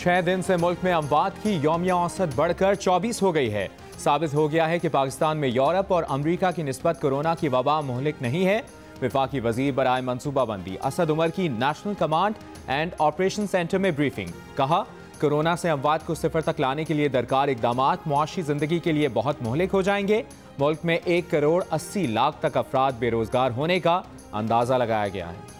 6 दिन से मुल्क में अमवात की यौमिया औसत बढ़कर 24 हो गई है। साबित हो गया है कि पाकिस्तान में यूरोप और अमरीका की निस्बत कोरोना की वबा मुहलिक नहीं है। वफाकी वजीर बराए मनसूबाबंदी असद उमर की national command and operation centre में ब्रीफिंग। कहा, कोरोना से अमवात को सिफर तक लाने के लिए दरकार इकदामात मुआशी जिंदगी के लिए बहुत मुहलिक हो जाएंगे। मुल्क में 1 करोड़ 80 लाख तक अफराद बेरोजगार होने का अंदाजा लगाया गया है।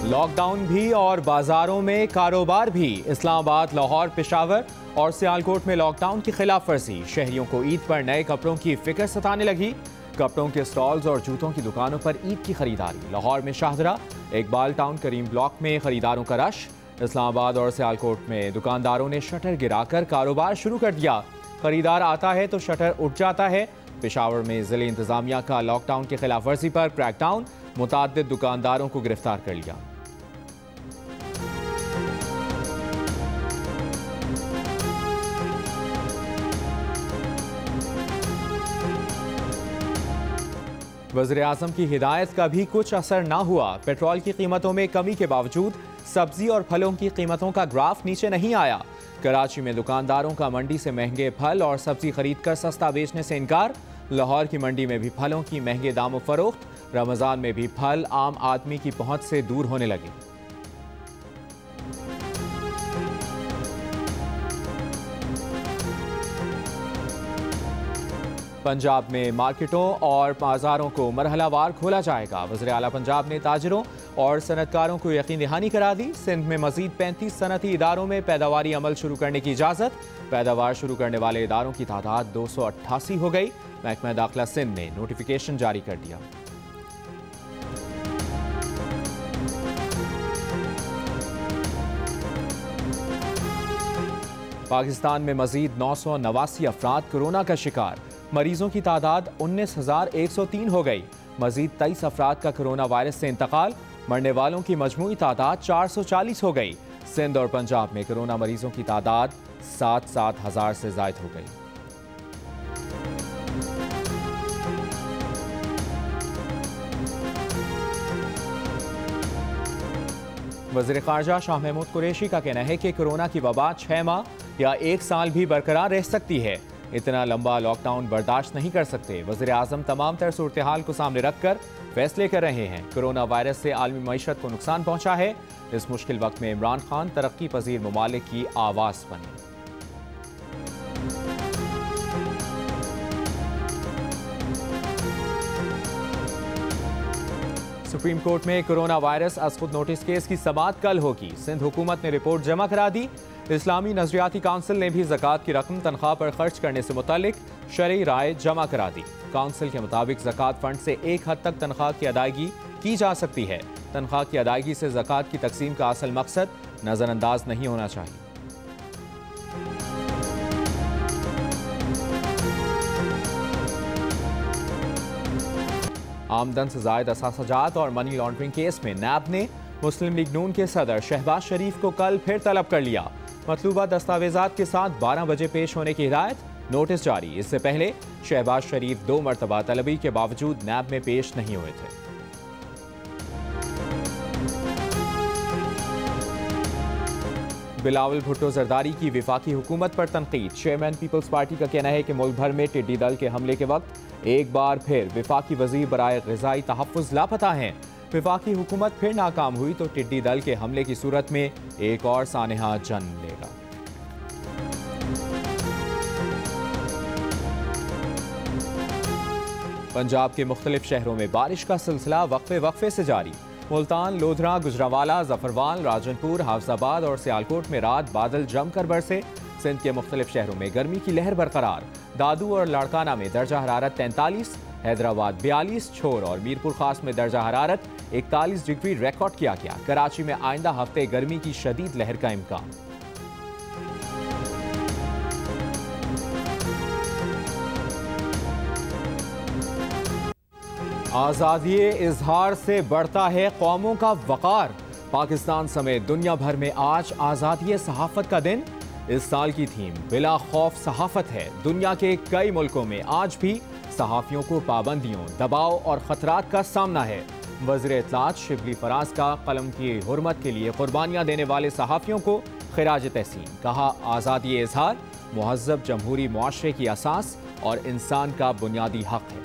लॉकडाउन भी और बाजारों में कारोबार भी। इस्लामाबाद, लाहौर, पेशावर और सियालकोट में लॉकडाउन की खिलाफ वर्जी। शहरियों को ईद पर नए कपड़ों की फिक्र सताने लगी। कपड़ों के स्टॉल्स और जूतों की दुकानों पर ईद की खरीदारी। लाहौर में शाहदरा, इकबाल टाउन, करीम ब्लॉक में खरीदारों का रश। इस्लामाबाद और सियालकोट में दुकानदारों ने शटर गिराकर कारोबार शुरू कर दिया। खरीदार आता है तो शटर उठ जाता है। पेशावर में जिले इंतजामिया का लॉकडाउन की खिलाफ वर्जी पर क्रैकडाउन, मुताद्दिद दुकानदारों को गिरफ्तार कर लिया। वज़ीर-ए-आज़म की हिदायत का भी कुछ असर ना हुआ। पेट्रोल की कीमतों में कमी के बावजूद सब्जी और फलों की कीमतों का ग्राफ नीचे नहीं आया। कराची में दुकानदारों का मंडी से महंगे फल और सब्जी खरीदकर सस्ता बेचने से इनकार। लाहौर की मंडी में भी फलों की महंगे दामों फरोख्त। रमज़ान में भी फल आम आदमी की पहुंच से दूर होने लगे। पंजाब में मार्केटों और बाजारों को मरहलावार खोला जाएगा। वज़ीर आला पंजाब ने ताजरों और सनतकारों को यकीन दहानी करा दी। सिंध में मजीद 35 सनती इदारों में पैदावारी अमल शुरू करने की इजाज़त। पैदावार शुरू करने वाले इदारों की तादाद 288 हो गई। महकमा दाखिला सिंध ने नोटिफिकेशन जारी कर दिया। पाकिस्तान में मजीद 989 अफराद कोरोना का शिकार। मरीजों की तादाद 19,103 हो गई। मजीद 23 अफराद का कोरोना वायरस से इंतकाल। मरने वालों की मजमूई तादाद 440 हो गई। सिंध और पंजाब में कोरोना मरीजों की तादाद 7-7 हज़ार से ज़ायद हो गई। वज़ीर ख़ारजा शाह महमूद कुरैशी का कहना है कि कोरोना की वबा 6 माह या 1 साल भी बरकरार रह सकती है। इतना लंबा लॉकडाउन बर्दाश्त नहीं कर सकते। वज़ीर आज़म तमाम तर सूरत हाल को सामने रखकर फैसले कर रहे हैं। कोरोना वायरस से आलमी मईशत को नुकसान पहुंचा है। इस मुश्किल वक्त में इमरान खान तरक्की पजीर ममालिक की आवाज़ बने। सुप्रीम कोर्ट में कोरोना वायरस अज खुद नोटिस केस की समाअत कल होगी। सिंध हुकूमत ने रिपोर्ट जमा करा दी। इस्लामी नजरियाती काउंसिल ने भी ज़कात की रकम तनख्वाह पर खर्च करने से मुतालिक शरई राय जमा करा दी। काउंसिल के मुताबिक ज़कात फंड से एक हद तक तनख्वाह की अदायगी की जा सकती है। तनख्वाह की अदायगी से ज़कात की तकसीम का असल मकसद नज़रअंदाज नहीं होना चाहिए। आमदन से ज़ायद असासाजात और मनी लॉन्ड्रिंग केस में नैब ने मुस्लिम लीग नून के सदर शहबाज शरीफ को कल फिर तलब कर लिया। मतलूबा दस्तावेजात के साथ 12 बजे पेश होने की हिदायत। नोटिस जारी। इससे पहले शहबाज शरीफ 2 मरतबा तलबी के बावजूद नैब में पेश नहीं हुए थे। बिलावल भुट्टो जरदारी की विफाकी हुकूमत पर तनकीद। चेयरमैन पीपल्स पार्टी का कहना है कि मुल्क भर में टिड्डी दल के हमले के वक्त एक बार फिर विफाकी वजीर बराए ग़िज़ाई तहफ़्फ़ुज़ लापता हैं। विफाकी हुकूमत फिर नाकाम हुई तो टिड्डी दल के हमले की सूरत में एक और सानहा जन्म लेगा। पंजाब के मुख्तलिफ शहरों में बारिश का सिलसिला वक्फे से जारी। मुल्तान, लोधरा, गुजरावाला, जफरवाल, राजनपुर, हाफजाबाद और सियालकोट में रात बादल जमकर बरसे। सिंध के मुख्तलिफ शहरों में गर्मी की लहर बरकरार। दादू और लाड़काना में दर्जा हरारत 43, हैदराबाद 42, छोर और मीरपुर खास में दर्जा हरारत 41 डिग्री रिकॉर्ड किया गया। कराची में आइंदा हफ्ते गर्मी की शदीद लहर का इम्कान। आज़ादी इजहार से बढ़ता है कौमों का वक़ार। पाकिस्तान समेत दुनिया भर में आज आज़ादी सहाफ़त का दिन। इस साल की थीम बिला खौफ सहाफ़त है। दुनिया के कई मुल्कों में आज भी सहाफ़ियों को पाबंदियों, दबाव और ख़तरात का सामना है। वज़ीर इत्तलात शिबली फराज का कलम की हुर्मत के लिए कुर्बानियाँ देने वाले सहाफ़ियों को खिराज तहसीन। कहा, आज़ादी इज़हार मुहज़्ज़ब जमहूरी मुआशरे की असास और इंसान का बुनियादी हक है।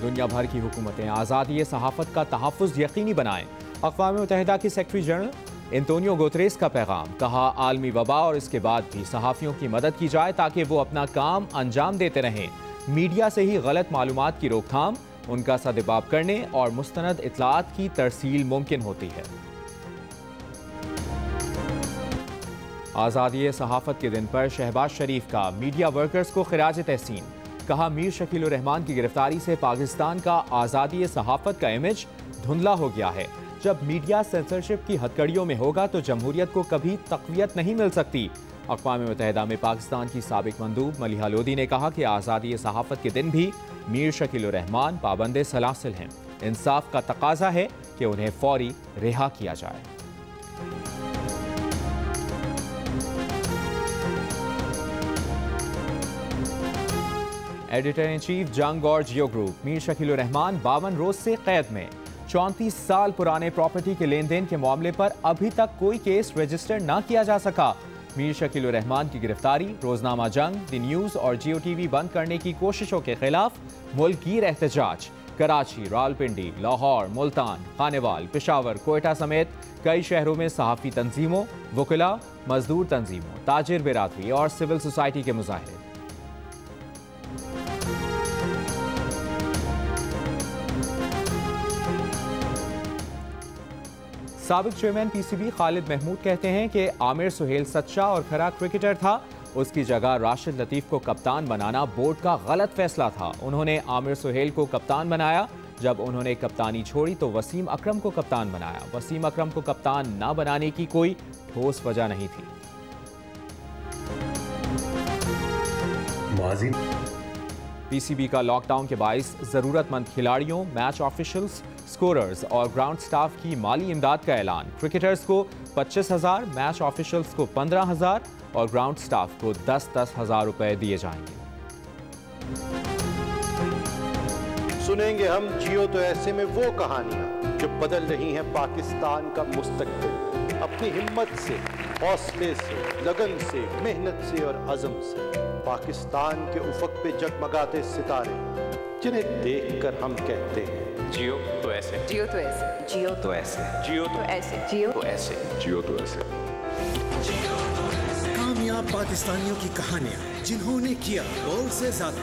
दुनिया भर की हुकूमतें आज़ादी सहाफ़त का तहफ़्फ़ुज़ यकीनी बनाएं। अक़वाम मुत्तहिदा की सेक्रेटरी जनरल एंटोनियो गुतेरेस का पैगाम। कहा, आलमी वबा और इसके बाद भी सहाफ़ियों की मदद की जाए ताकि वो अपना काम अंजाम देते रहें। मीडिया से ही गलत मालूमात की रोकथाम, उनका सदबाब करने और मुस्तनद इत्तलात की तरसील मुमकिन होती है। आज़ादी सहाफ़त के दिन पर शहबाज शरीफ का मीडिया वर्कर्स को खिराज तहसीन। कहा, मीर शकील उर रहमान की गिरफ्तारी से पाकिस्तान का आज़ादी सहाफ़त का इमेज धुंधला हो गया है। जब मीडिया सेंसरशिप की हथकड़ियों में होगा तो जमहूरियत को कभी तक़वियत नहीं मिल सकती। अक़वाम मुत्तहिदा में पाकिस्तान की साबिक मंदूब मलिहा लोदी ने कहा कि आज़ादी सहाफ़त के दिन भी मीर शकील उर रहमान पाबंद सलासिल हैं। इंसाफ का तकाजा है कि उन्हें फौरी रिहा किया जाए। एडिटर इन चीफ जंग और जियो ग्रुप मीर शकील उर रहमान 52 रोज से कैद में। 34 साल पुराने प्रॉपर्टी के लेन देन के मामले पर अभी तक कोई केस रजिस्टर न किया जा सका। मीर शकील उर रहमान की गिरफ्तारी, रोजनामा जंग, द न्यूज़ और जियो टीवी बंद करने की कोशिशों के खिलाफ मुल्कगीर एहतजाज। कराची, रावलपिंडी, लाहौर, मुल्तान, खानेवाल, पेशावर, कोयटा समेत कई शहरों में सहाफ़ी तंजीमों, वकिला, मजदूर तंजीमों, ताजिर बिरादरी और सिविल सोसाइटी के मुजाहरे। साबिक चेयरमैन पीसीबी खालिद महमूद कहते हैं कि आमिर सुहेल सच्चा और खरा क्रिकेटर था। उसकी जगह राशिद लतीफ़ को कप्तान बनाना बोर्ड का गलत फैसला था। उन्होंने आमिर सुहेल को कप्तान बनाया। जब उन्होंने कप्तानी छोड़ी तो वसीम अकरम को कप्तान बनाया। वसीम अकरम को कप्तान न बनाने की कोई ठोस वजह नहीं थी। पीसीबी का लॉकडाउन के बाइस ज़रूरतमंद खिलाड़ियों, मैच ऑफिशियल्स, स्कोरर्स और ग्राउंड स्टाफ की माली इमदाद का ऐलान। क्रिकेटर्स को 25,000, मैच ऑफिशियल्स को 15,000 और ग्राउंड स्टाफ को 10-10 हज़ार रुपए दिए जाएंगे। सुनेंगे हम जियो तो ऐसे में वो कहानियां जो बदल रही हैं पाकिस्तान का मुस्तकबिल। अपनी हिम्मत से, हौसले से, लगन से, मेहनत से और अज़म से पाकिस्तान के उफक पे जगमगाते सितारे, जिन्हें देखकर हम कहते हैं जियो तो ऐसे, जियो तो ऐसे, जियो तो ऐसे, जियो तो ऐसे, जियो तो ऐसे, जियो तो ऐसे। कामयाब पाकिस्तानियों की कहानियां जिन्होंने किया गोल से ज्यादा।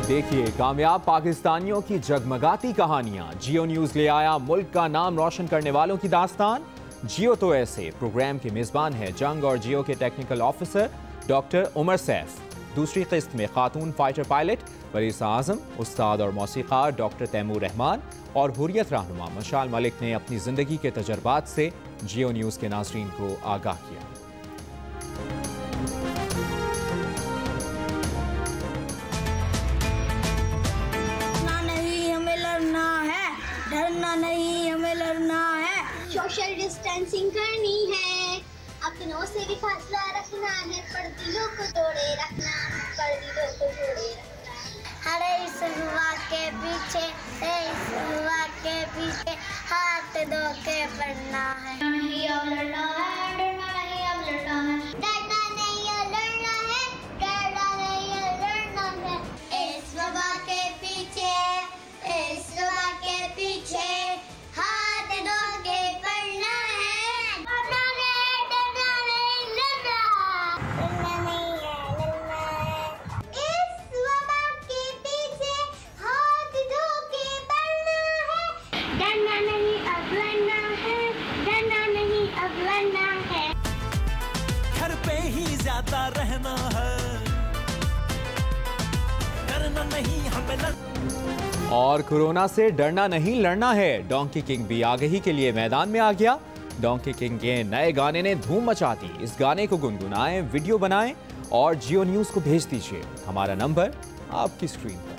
देखिए कामयाब पाकिस्तानियों की जगमगाती कहानियां। जियो न्यूज़ ले आया मुल्क का नाम रोशन करने वालों की दास्तान। जियो तो ऐसे प्रोग्राम के मेज़बान है जंग और जियो के technical officer doctor Umar Saif. दूसरी किस्त में खातून फाइटर पायलट वरीसा आजम, उस्ताद और मौसीकार डॉक्टर तैमूर रहमान और हुर्रियत रहनुमा मशाल मलिक ने अपनी जिंदगी के तजर्बात से जियो न्यूज़ के नाज़रीन को आगाह किया। डरना नहीं, हमें लड़ना है। सोशल डिस्टेंसिंग करनी है, अपनों से भी फासला रखना है, परदिलों को जोड़े रखना है, परदिलों को जोड़े रखना है। अरे इस हुआ के पीछे, इस हुआ के पीछे हाथ धो के पड़ना है। नहीं अब लड़ना है, डरना नहीं अब लड़ना है, डरना नहीं अब लड़ना है, डरना नहीं अब लड़ना है। इस वबा के पीछे, इस वबा के पीछे हाथ धो के पड़ना है। डरना नहीं, डरना नहीं, लड़ना, डरना नहीं है, लड़ना है। इस वबा के पीछे हाथ धो के पड़ना है। डरना नहीं अब लड़ना है, डरना नहीं अब लड़ना है। घर पे ही ज्यादा रहना है, डरना नहीं हमें और कोरोना से डरना नहीं लड़ना है। डोंकी किंग भी आगही के लिए मैदान में आ गया। डोंकी किंग के नए गाने ने धूम मचा दी। इस गाने को गुनगुनाएं, वीडियो बनाएं और जियो न्यूज़ को भेज दीजिए। हमारा नंबर आपकी स्क्रीन पर।